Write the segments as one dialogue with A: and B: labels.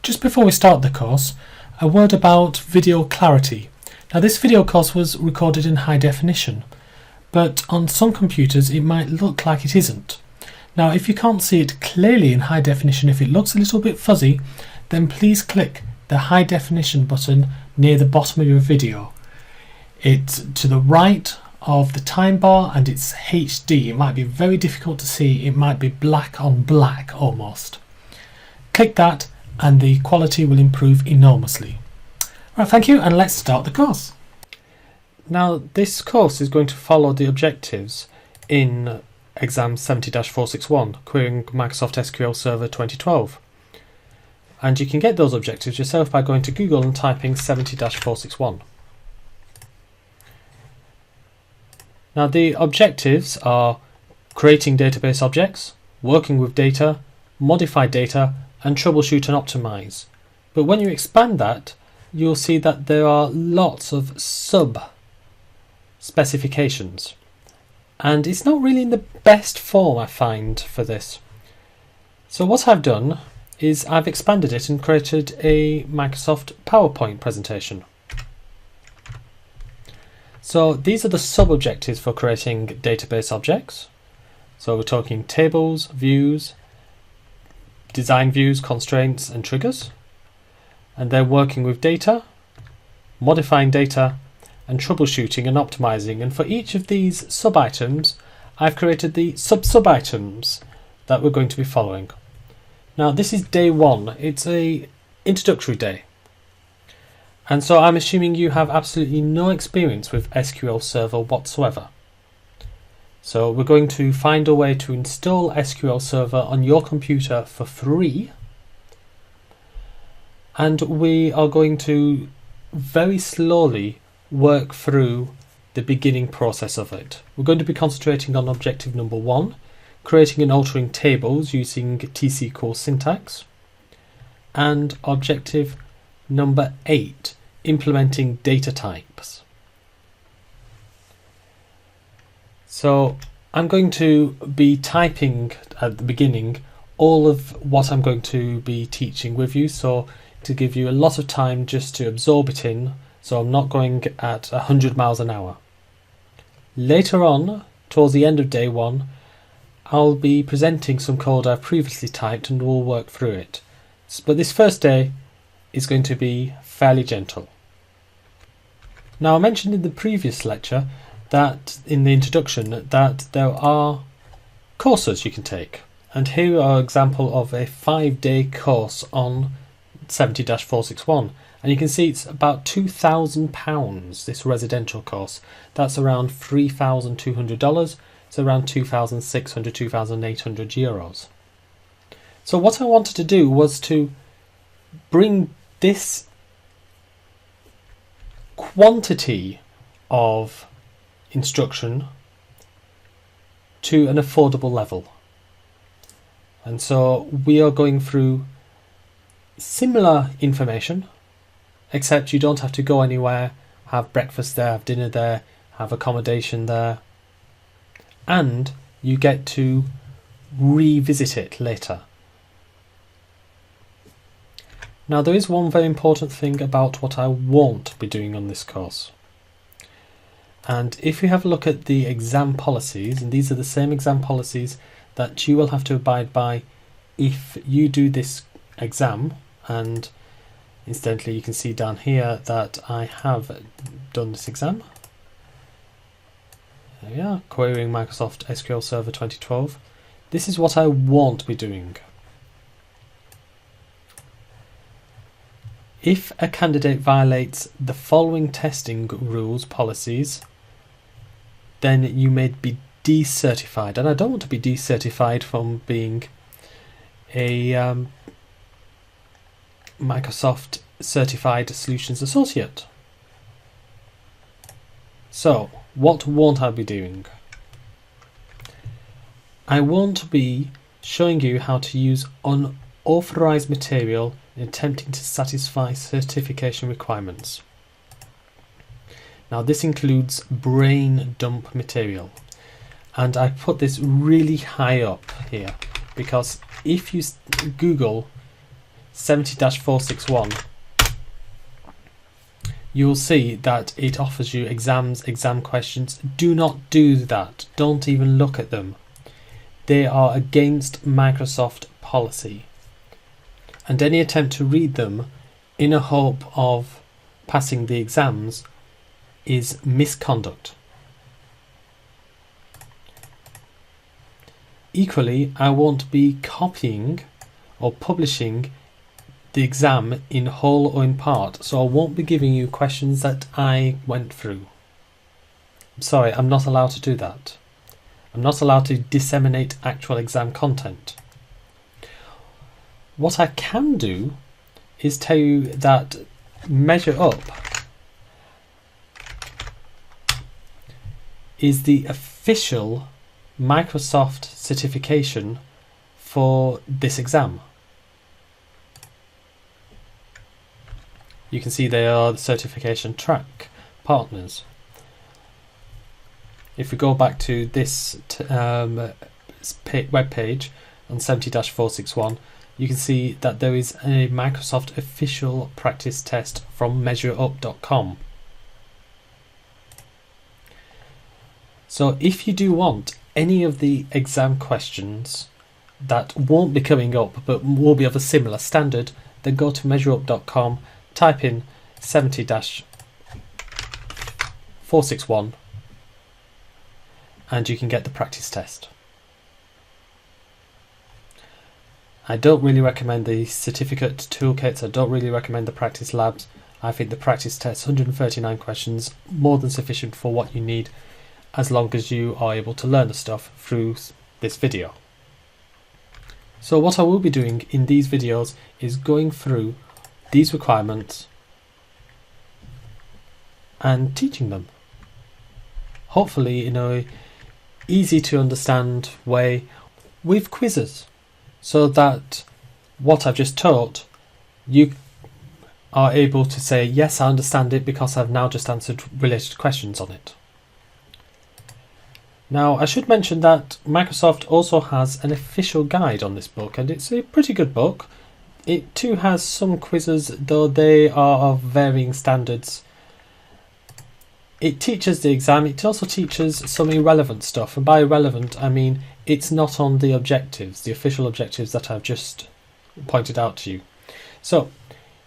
A: Just before we start the course, a word about video clarity. Now this video course was recorded in high definition, but on some computers it might look like it isn't. Now if you can't see it clearly in high definition, if it looks a little bit fuzzy, then please click the high definition button near the bottom of your video. It's to the right of the time bar and it's HD. It might be very difficult to see, it might be black on black almost. Click that and the quality will improve enormously. Right, thank you, and let's start the course. Now this course is going to follow the objectives in exam 70-461, querying Microsoft SQL Server 2012. And you can get those objectives yourself by going to Google and typing 70-461. Now the objectives are creating database objects, working with data, modify data, and troubleshoot and optimize. But when you expand that, you'll see that there are lots of sub-specifications. And it's not really in the best form, I find, for this. So what I've done is I've expanded it and created a Microsoft PowerPoint presentation. So these are the sub-objectives for creating database objects. So we're talking tables, views, design views, constraints and triggers. And they're working with data, modifying data, and troubleshooting and optimizing. And for each of these sub-items, I've created the sub-items that we're going to be following. Now this is day one. It's a introductory day. And so I'm assuming you have absolutely no experience with SQL Server whatsoever. So we're going to find a way to install SQL Server on your computer for free. And we are going to very slowly work through the beginning process of it. We're going to be concentrating on objective number 1, creating and altering tables using T-SQL syntax, and objective number 8, implementing data types. So I'm going to be typing at the beginning all of what I'm going to be teaching with you, so to give you a lot of time just to absorb it in, so I'm not going at 100 miles an hour. Later on, towards the end of day 1, I'll be presenting some code I've previously typed and we'll work through it. But this first day is going to be fairly gentle. Now I mentioned in the previous lecture that in the introduction that there are courses you can take, and here are an example of a 5-day course on 70-461, and you can see it's about £2,000, this residential course. That's around $3,200. It's around 2,600, 2,800 euros. So what I wanted to do was to bring this quantity of instruction to an affordable level. And so we are going through similar information, except you don't have to go anywhere, have breakfast there, have dinner there, have accommodation there, and you get to revisit it later. Now there is one very important thing about what I won't be doing on this course. And if you have a look at the exam policies, and these are the same exam policies that you will have to abide by if you do this exam, and incidentally you can see down here that I have done this exam. There we are, querying Microsoft SQL Server 2012. This is what I won't be doing. If a candidate violates the following testing rules, policies, then you may be decertified. And I don't want to be decertified from being a Microsoft Certified Solutions Associate. So, what won't I be doing? I won't be showing you how to use unauthorized material in attempting to satisfy certification requirements. Now this includes brain dump material, and I put this really high up here because if you Google 70-461, you will see that it offers you exam questions. Do not do that. Don't even look at them. They are against Microsoft policy. And any attempt to read them in a hope of passing the exams is misconduct. Equally, I won't be copying or publishing the exam in whole or in part, so I won't be giving you questions that I went through. I'm sorry, I'm not allowed to do that. I'm not allowed to disseminate actual exam content. What I can do is tell you that Measure Up is the official Microsoft certification for this exam. You can see they are the certification track partners. If we go back to this web page on 70-461, you can see that there is a Microsoft official practice test from measureiup.com. So if you do want any of the exam questions that won't be coming up but will be of a similar standard, then go to measureiup.com, type in 70-461 and you can get the practice test. I don't really recommend the certificate toolkits, I don't really recommend the practice labs. I think the practice test, 139 questions, more than sufficient for what you need, as long as you are able to learn the stuff through this video. So what I will be doing in these videos is going through these requirements and teaching them. Hopefully in a easy to understand way with quizzes, so that what I've just taught, you are able to say, yes, I understand it because I've now just answered related questions on it. Now, I should mention that Microsoft also has an official guide on this book, and it's a pretty good book. It too has some quizzes, though they are of varying standards. It teaches the exam, it also teaches some irrelevant stuff, and by irrelevant I mean it's not on the objectives, the official objectives that I've just pointed out to you. So,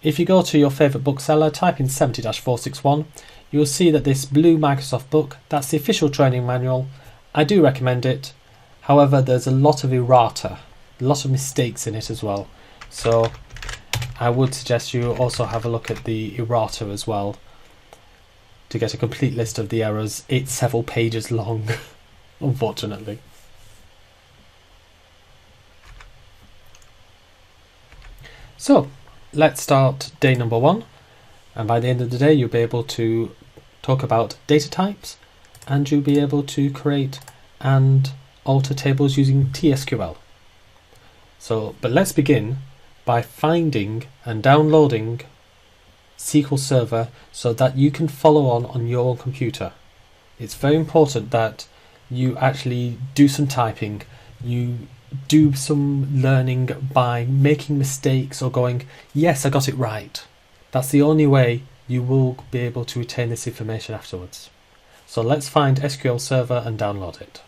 A: if you go to your favourite bookseller, type in 70-461, you'll see that this blue Microsoft book, that's the official training manual. I do recommend it, however there's a lot of errata, a lot of mistakes in it as well. So I would suggest you also have a look at the errata as well to get a complete list of the errors. It's several pages long, unfortunately. So let's start day number 1, and by the end of the day you'll be able to talk about data types, and you'll be able to create and alter tables using TSQL. But let's begin by finding and downloading SQL Server so that you can follow on your own computer. It's very important that you actually do some typing, you do some learning by making mistakes or going, yes, I got it right. That's the only way you will be able to retain this information afterwards. So let's find SQL Server and download it.